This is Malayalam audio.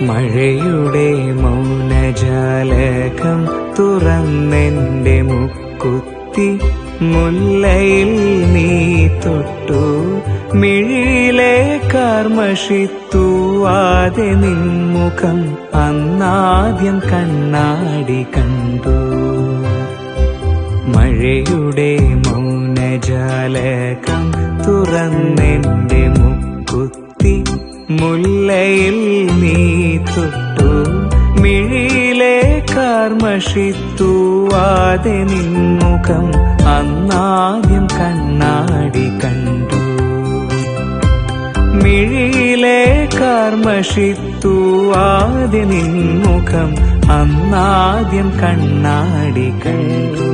മഴയുടെ മൗനജാലകം തുറന്നെന്റെ മുക്കുത്തി മുല്ലയിൽ നീ തൊട്ടു. മിഴിയിലെ കാർമഷിത്തൂവാതെ നിൻമുഖം അന്നാദ്യം കണ്ണാടി കണ്ടു. മഴയുടെ മൗനജാലകം തുറന്നെന്റെ മുക്കുത്തി മുല്ലയിൽ നീ തൊട്ടു. മിഴിയിലെ കാർമഷിത്തൂവാതെ നിൻമുഖം അന്നാദ്യം കണ്ണാടി കണ്ടു. മിഴിയിലെ കാർമഷിത്തൂവാതെ നിൻമുഖം അന്നാദ്യം കണ്ണാടി കണ്ടു.